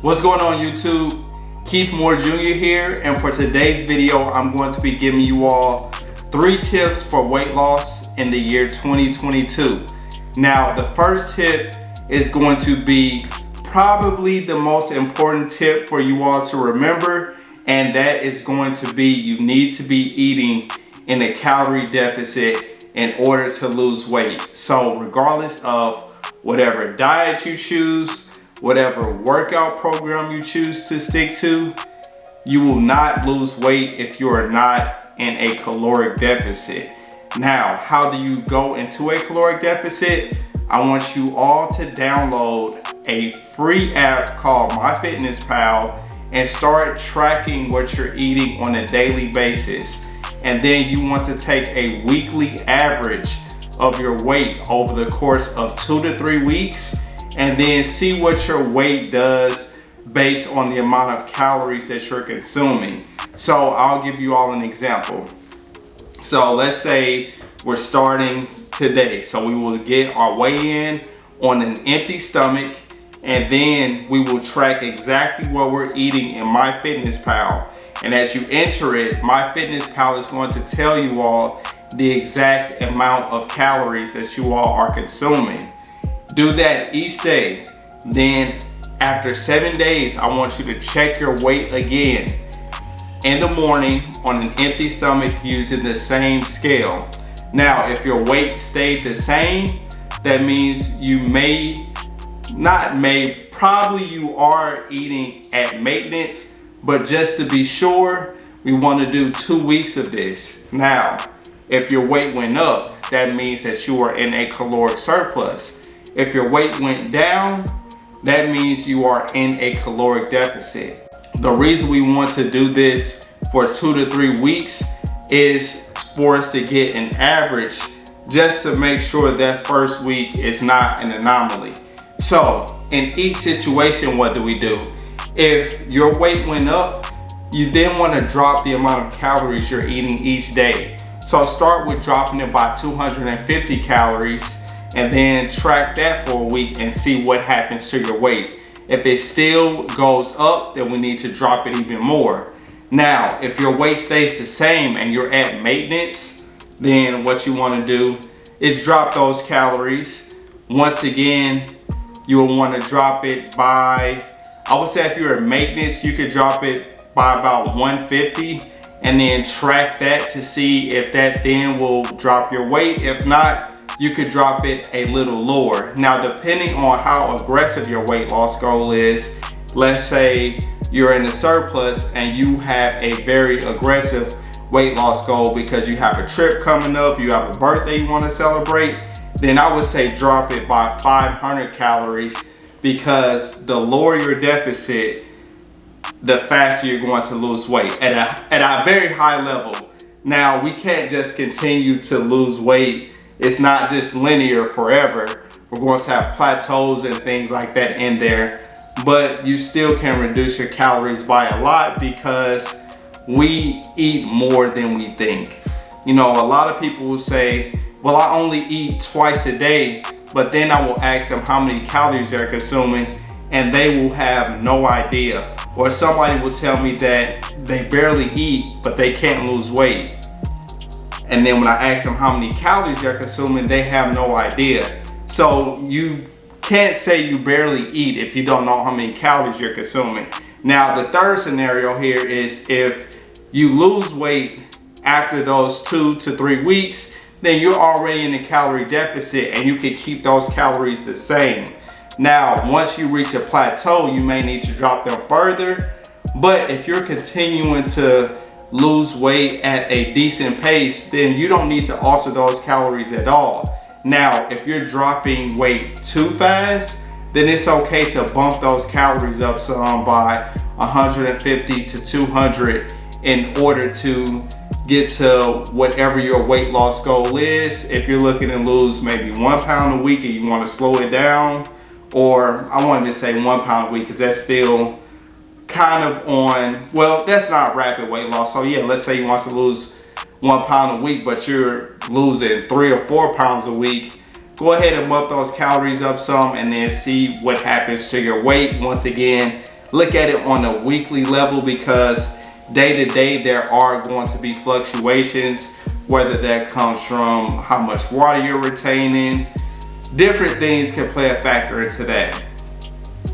What's going on YouTube? Keith Moore Jr. here, and for today's video I'm going to be giving you all 3 tips for weight loss in the year 2022. Now the first tip is going to be probably the most important tip for you all to remember, and that is going to be you need to be eating in a calorie deficit in order to lose weight. So regardless of whatever diet you choose, whatever workout program you choose to stick to, you will not lose weight if you are not in a caloric deficit. Now, how do you go into a caloric deficit? I want you all to download a free app called MyFitnessPal and start tracking what you're eating on a daily basis. And then you want to take a weekly average of your weight over the course of 2 to 3 weeks, and then see what your weight does based on the amount of calories that you're consuming. So I'll give you all an example. So let's say we're starting today. So we will get our weigh in on an empty stomach, and then we will track exactly what we're eating in MyFitnessPal. And as you enter it, MyFitnessPal is going to tell you all the exact amount of calories that you all are consuming. Do that each day. Then after 7 days, I want you to check your weight again in the morning on an empty stomach using the same scale. Now, if your weight stayed the same, that means probably you are eating at maintenance, but just to be sure, we want to do 2 weeks of this. Now, if your weight went up, that means that you are in a caloric surplus. If your weight went down, that means you are in a caloric deficit. The reason we want to do this for 2 to 3 weeks is for us to get an average, just to make sure that first week is not an anomaly. So in each situation, what do? If your weight went up, you then want to drop the amount of calories you're eating each day. So start with dropping it by 250 calories, and then track that for a week and see what happens to your weight. If it still goes up, then we need to drop it even more. Now, if your weight stays the same and you're at maintenance, then what you want to do is drop those calories. Once again, you will want to drop it by, I would say if you're at maintenance, you could drop it by about 150 and then track that to see if that then will drop your weight. If not, you could drop it a little lower. Now, depending on how aggressive your weight loss goal is, let's say you're in a surplus and you have a very aggressive weight loss goal because you have a trip coming up, you have a birthday you want to celebrate, then I would say drop it by 500 calories, because the lower your deficit, the faster you're going to lose weight at a very high level. Now, we can't just continue to lose weight. It's not just linear forever. We're going to have plateaus and things like that in there, but you still can reduce your calories by a lot because we eat more than we think. You know, a lot of people will say, well, I only eat twice a day, but then I will ask them how many calories they're consuming and they will have no idea. Or somebody will tell me that they barely eat, but they can't lose weight. And then when I ask them how many calories they're consuming, they have no idea. So you can't say you barely eat if you don't know how many calories you're consuming. Now, the third scenario here is if you lose weight after those 2 to 3 weeks, then you're already in a calorie deficit and you can keep those calories the same. Now, once you reach a plateau, you may need to drop them further. But if you're continuing to lose weight at a decent pace, then you don't need to alter those calories at all. Now, if you're dropping weight too fast, then it's okay to bump those calories up some by 150 to 200 in order to get to whatever your weight loss goal is. If you're looking to lose maybe 1 pound a week and you want to slow it down, or I wanted to say 1 pound a week because that's still kind of on, well, that's not rapid weight loss. So yeah, let's say you want to lose 1 pound a week, but you're losing 3 or 4 pounds a week. Go ahead and bump those calories up some and then see what happens to your weight. Once again, look at it on a weekly level, because day to day there are going to be fluctuations, whether that comes from how much water you're retaining. Different things can play a factor into that.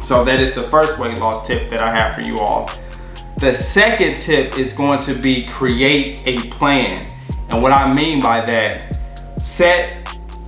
So that is the first weight loss tip that I have for you all. The second tip is going to be create a plan. And what I mean by that, set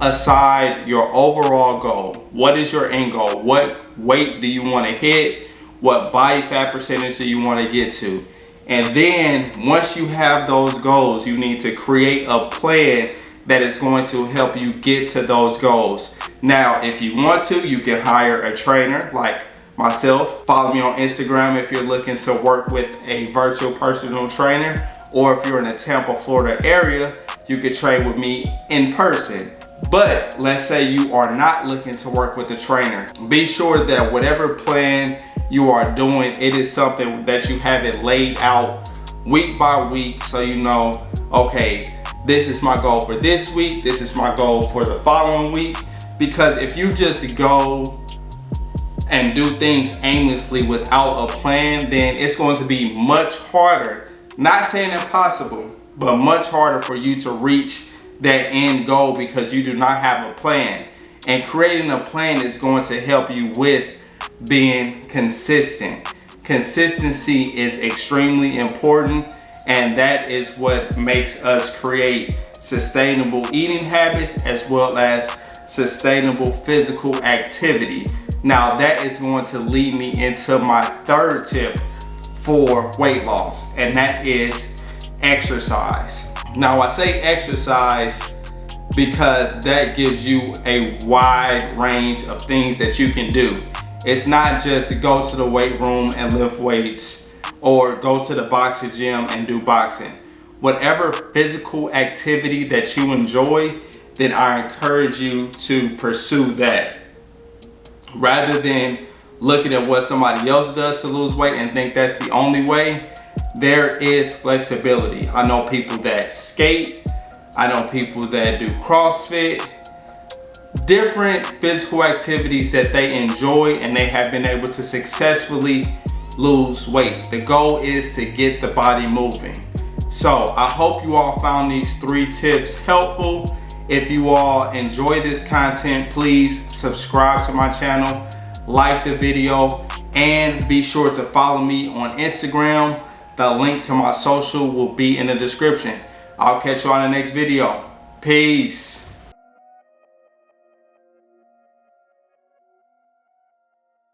aside your overall goal. What is your end goal? What weight do you want to hit? What body fat percentage do you want to get to? And then once you have those goals, you need to create a plan that is going to help you get to those goals. Now, if you want to, you can hire a trainer like myself. Follow me on Instagram if you're looking to work with a virtual personal trainer, or if you're in the Tampa, Florida area, you could train with me in person. But let's say you are not looking to work with a trainer. Be sure that whatever plan you are doing, it is something that you have it laid out week by week, so you know, okay, this is my goal for this week, this is my goal for the following week. Because if you just go and do things aimlessly without a plan, then it's going to be much harder, not saying impossible, but much harder for you to reach that end goal, because you do not have a plan. And creating a plan is going to help you with being consistent. Consistency is extremely important, and that is what makes us create sustainable eating habits as well as sustainable physical activity. Now that is going to lead me into my third tip for weight loss, and that is exercise. Now I say exercise because that gives you a wide range of things that you can do. It's not just go to the weight room and lift weights, or go to the boxing gym and do boxing. Whatever physical activity that you enjoy, then I encourage you to pursue that. Rather than looking at what somebody else does to lose weight and think that's the only way, there is flexibility. I know people that skate, I know people that do CrossFit, different physical activities that they enjoy, and they have been able to successfully lose weight. The goal is to get the body moving. So I hope you all found these 3 tips helpful. If you all enjoy this content, please subscribe to my channel, like the video, and be sure to follow me on Instagram. The link to my social will be in the description. I'll catch you on the next video. Peace.